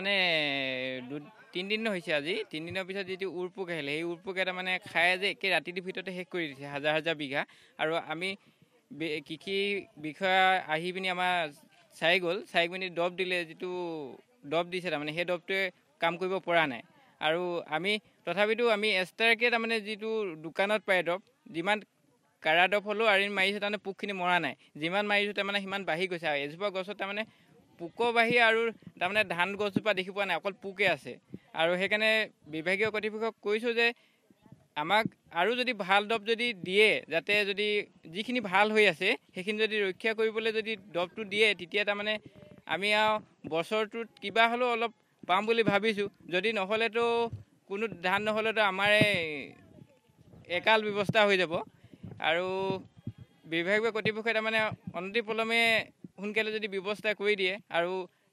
তাৰমানে 3 দিন হৈছে আজি 3 দিনৰ পিছত যিটো উৰপোক আহিলে সেই উৰপোকে তাৰমানে খাই যে একে ৰাতিটোৰ ভিতৰতে শেষ কৰি দিছে হাজাৰ হাজাৰ বিঘা। আৰু আমি কৃষি বিষয়া আহি পিনি আমাৰ চাই গ'ল, চাই পিনি দৰৱ দিলে, যিটো দৰৱ দিছে তাৰমানে সেই দৰৱটোৱে কাম কৰিব পৰা নাই। আৰু আমি তথাপিতো আমি এক্সট্ৰাকৈ তাৰমানে যিটো দোকানত পায় দৰৱ, যিমান কাৰা দৰৱ হ'লেও আৰি মাৰিছোঁ তাৰমানে পোকখিনি মৰা নাই। যিমান মাৰিছোঁ তাৰমানে সিমান বাঢ়ি গৈছে। আৰু এজোপা গছত তাৰমানে পোক বাঢ়ি আৰু তাৰমানে ধান গছজোপা দেখি পোৱা নাই, অকল পোকে আছে। আৰু সেইকাৰণে বিভাগীয় কৰ্তৃপক্ষক কৈছোঁ যে আমাক আৰু যদি ভাল দৰৱ যদি দিয়ে, যাতে যদি যিখিনি ভাল হৈ আছে সেইখিনি যদি ৰক্ষা কৰিবলৈ যদি দৰৱটো দিয়ে, তেতিয়া তাৰমানে আমি আৰু বছৰটোত কিবা হ'লেও অলপ পাম বুলি ভাবিছোঁ। যদি নহ'লেতো কোনো ধান নহ'লেতো আমাৰ একাল ব্যৱস্থা হৈ যাব। আৰু বিভাগীয় কৰ্তৃপক্ষই তাৰমানে অনতিপলমে সোনকালে যদি ব্যৱস্থা কৰি দিয়ে। আৰু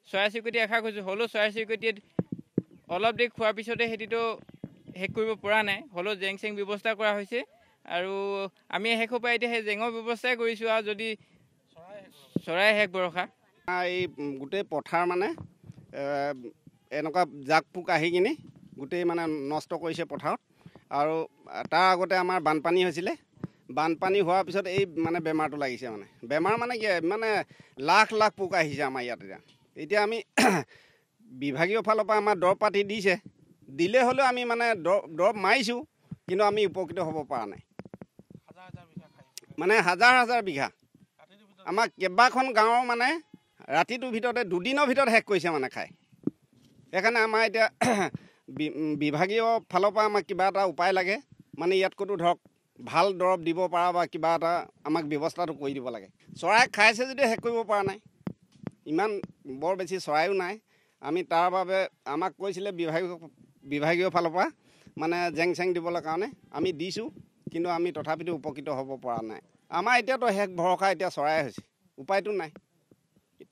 চৰাই চিৰিকটি আশা কৰিছোঁ, হ'লেও চৰাই চিৰিকটিয়ে অলপ দেৰি খোৱাৰ পিছতে সিহঁতিতো শেষ কৰিব পৰা নাই, হ'লেও জেং চেং ব্যৱস্থা কৰা হৈছে। আৰু আমি শেষৰ পৰা এতিয়া সেই জেঙৰ ব্যৱস্থাই কৰিছোঁ। আৰু যদি চৰাই শেষ ভৰসা এই গোটেই পথাৰ মানে এনেকুৱা জাক পোক আহি কিনি গোটেই মানে নষ্ট কৰিছে পথাৰত। আৰু তাৰ আগতে আমাৰ বানপানী হৈছিলে, বানপানী হোৱাৰ পিছত এই মানে বেমাৰটো লাগিছে। মানে বেমাৰ মানে কি, মানে লাখ লাখ পোক আহিছে আমাৰ ইয়াত। এতিয়া আমি বিভাগীয় ফালৰ পৰা আমাৰ দৰৱ পাতি দিছে, দিলে হ'লেও আমি মানে দৰৱ মাৰিছোঁ, কিন্তু আমি উপকৃত হ'ব পৰা নাই। মানে হাজাৰ হাজাৰ বিঘা আমাৰ কেইবাখন গাঁৱৰ মানে ৰাতিটোৰ ভিতৰতে 2 দিনৰ ভিতৰত শেষ কৰিছে মানে খাই। সেইকাৰণে আমাৰ এতিয়া বিভাগীয় ফালৰ পৰা আমাক কিবা এটা উপায় লাগে। মানে ইয়াত ক'তো ধৰক ভাল দৰৱ দিব পৰা বা কিবা এটা আমাক ব্যৱস্থাটো কৰি দিব লাগে। চৰাই খাইছে যদি শেষ কৰিব পৰা নাই, ইমান বৰ বেছি চৰাইও নাই। আমি তাৰ বাবে আমাক কৈছিলে বিভাগীয় ফালৰ পৰা মানে জেং চেং দিবলৈ কাৰণে আমি দিছোঁ, কিন্তু আমি তথাপিতো উপকৃত হ'ব পৰা নাই। আমাৰ এতিয়াতো শেষ ভৰসা এতিয়া চৰাই হৈছে, উপায়টো নাই।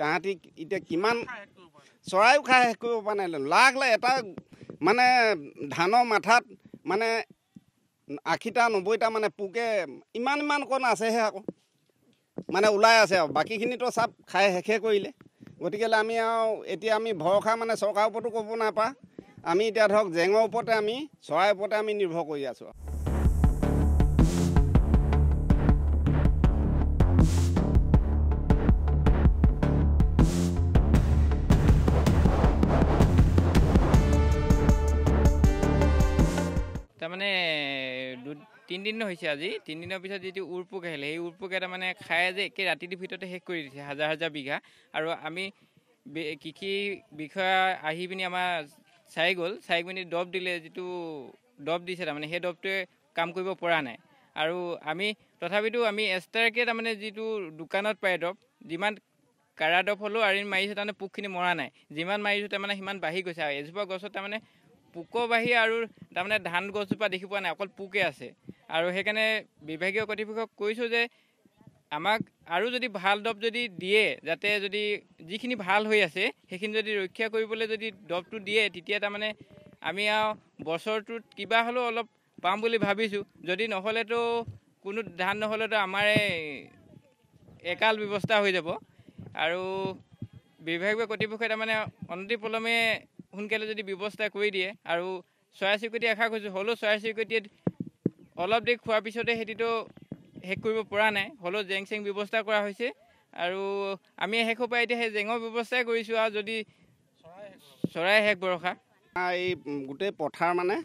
তাহাঁতি এতিয়া কিমান চৰাইও খাই শেষ কৰিব পৰা নাই। লাখ লাখ এটা মানে ধানৰ মাথাত মানে 80টা 90টা মানে পোকে ইমান কণ আছেহে আকৌ মানে ওলাই আছে। আৰু বাকীখিনিতো চব খাই শেষে কৰিলে। গতিকে আমি আৰু এতিয়া আমি ভৰসা মানে চৰকাৰৰ ওপৰতো ক'ব নাপা। আমি এতিয়া ধৰক জেঙৰ ওপৰতে আমি চৰাইৰ ওপৰতে আমি নিৰ্ভৰ কৰি আছোঁ। তাৰমানে 3 দিন হৈছে আজি 3 দিনৰ পিছত যিটো উৰপোক আহিলে সেই উৰপোকে তাৰমানে খাই যে একে ৰাতিটোৰ ভিতৰতে শেষ কৰি দিছে হাজাৰ হাজাৰ বিঘা। আৰু আমি কৃষি বিষয়া আহি পিনি আমাৰ চাই গ'ল, চাই পিনি দৰৱ দিলে, যিটো দৰৱ দিছে তাৰমানে সেই দৰৱটোৱে কাম কৰিব পৰা নাই। আৰু আমি তথাপিতো আমি এক্সট্ৰাকৈ তাৰমানে যিটো দোকানত পায় দৰৱ, যিমান কাৰা দৰৱ হ'লেও আৰি মাৰিছোঁ তাৰমানে পোকখিনি মৰা নাই। যিমান মাৰিছোঁ তাৰমানে সিমান বাঢ়ি গৈছে। আৰু এজোপা গছত তাৰমানে পোক বাঢ়ি আৰু তাৰমানে ধান গছজোপা দেখি পোৱা নাই, অকল পোকে আছে। আৰু সেইকাৰণে বিভাগীয় কৰ্তৃপক্ষক কৈছোঁ যে আমাক আৰু যদি ভাল দৰৱ যদি দিয়ে, যাতে যদি যিখিনি ভাল হৈ আছে সেইখিনি যদি ৰক্ষা কৰিবলৈ যদি দৰৱটো দিয়ে, তেতিয়া তাৰমানে আমি আৰু বছৰটোত কিবা হ'লেও অলপ পাম বুলি ভাবিছোঁ। যদি নহ'লেতো কোনো ধান নহ'লেতো আমাৰ একাল ব্যৱস্থা হৈ যাব। আৰু বিভাগীয় কৰ্তৃপক্ষই তাৰমানে অনতিপলমে সোনকালে যদি ব্যৱস্থা কৰি দিয়ে। আৰু চৰাই চিৰিকটি আশা কৰিছোঁ, হ'লেও চৰাই চিৰিকটিয়ে অলপ দেৰি খোৱাৰ পিছতে সিহঁতিতো শেষ কৰিব পৰা নাই, হ'লেও জেং চেং ব্যৱস্থা কৰা হৈছে। আৰু আমি শেষৰ পৰা এতিয়া সেই জেঙৰ ব্যৱস্থাই কৰিছোঁ। আৰু যদি চৰাই শেষ ভৰসা এই গোটেই পথাৰ মানে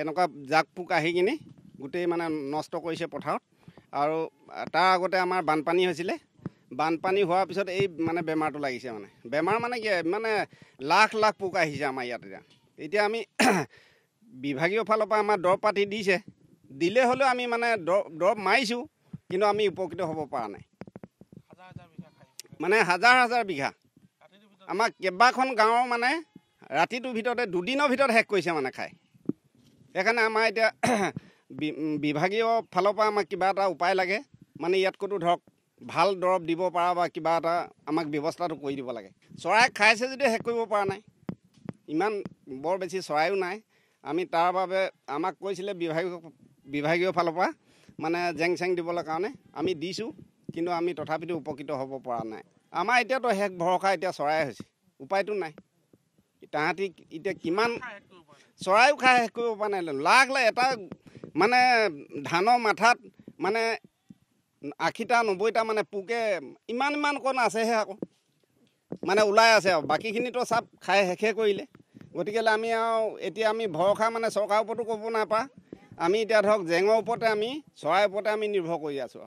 এনেকুৱা জাক পোক আহি কিনি গোটেই মানে নষ্ট কৰিছে পথাৰত। আৰু তাৰ আগতে আমাৰ বানপানী হৈছিলে, বানপানী হোৱাৰ পিছত এই মানে বেমাৰটো লাগিছে। মানে বেমাৰ মানে কি, মানে লাখ লাখ পোক আহিছে আমাৰ ইয়াত। এতিয়া আমি বিভাগীয় ফালৰ পৰা আমাৰ দৰৱ পাতি দিছে, দিলে হ'লেও আমি মানে দৰৱ মাৰিছোঁ, কিন্তু আমি উপকৃত হ'ব পৰা নাই। মানে হাজাৰ হাজাৰ বিঘা আমাৰ কেইবাখন গাঁৱৰ মানে ৰাতিটোৰ ভিতৰতে 2 দিনৰ ভিতৰত শেষ কৰিছে মানে খাই। সেইকাৰণে আমাৰ এতিয়া বিভাগীয় ফালৰ পৰা আমাক কিবা এটা উপায় লাগে। মানে ইয়াত ক'তো ধৰক ভাল দৰৱ দিব পৰা বা কিবা এটা আমাক ব্যৱস্থাটো কৰি দিব লাগে। চৰাই খাইছে যদি শেষ কৰিব পৰা নাই, ইমান বৰ বেছি চৰাইও নাই। আমি তাৰ বাবে আমাক কৈছিলে বিভাগীয় ফালৰ পৰা মানে জেং চেং দিবলৈ কাৰণে আমি দিছোঁ, কিন্তু আমি তথাপিতো উপকৃত হ'ব পৰা নাই। আমাৰ এতিয়াতো শেষ ভৰসা এতিয়া চৰাই হৈছে, উপায়টো নাই। তাহাঁতি এতিয়া কিমান চৰাইও খাই শেষ কৰিব পৰা নাই। লাখ লাখ এটা মানে ধানৰ মাথাত মানে 80টা 90টা মানে পোকে ইমান কণ আছেহে আকৌ মানে ওলাই আছে আৰু বাকীখিনিতো চব খাই শেষে কৰিলে। গতিকে আমি আৰু এতিয়া আমি ভৰসা মানে চৰকাৰৰ ওপৰতো ক'ব নাপা। আমি এতিয়া ধৰক জেঙৰ ওপৰতে আমি চৰাইৰ ওপৰতে আমি নিৰ্ভৰ কৰি আছোঁ।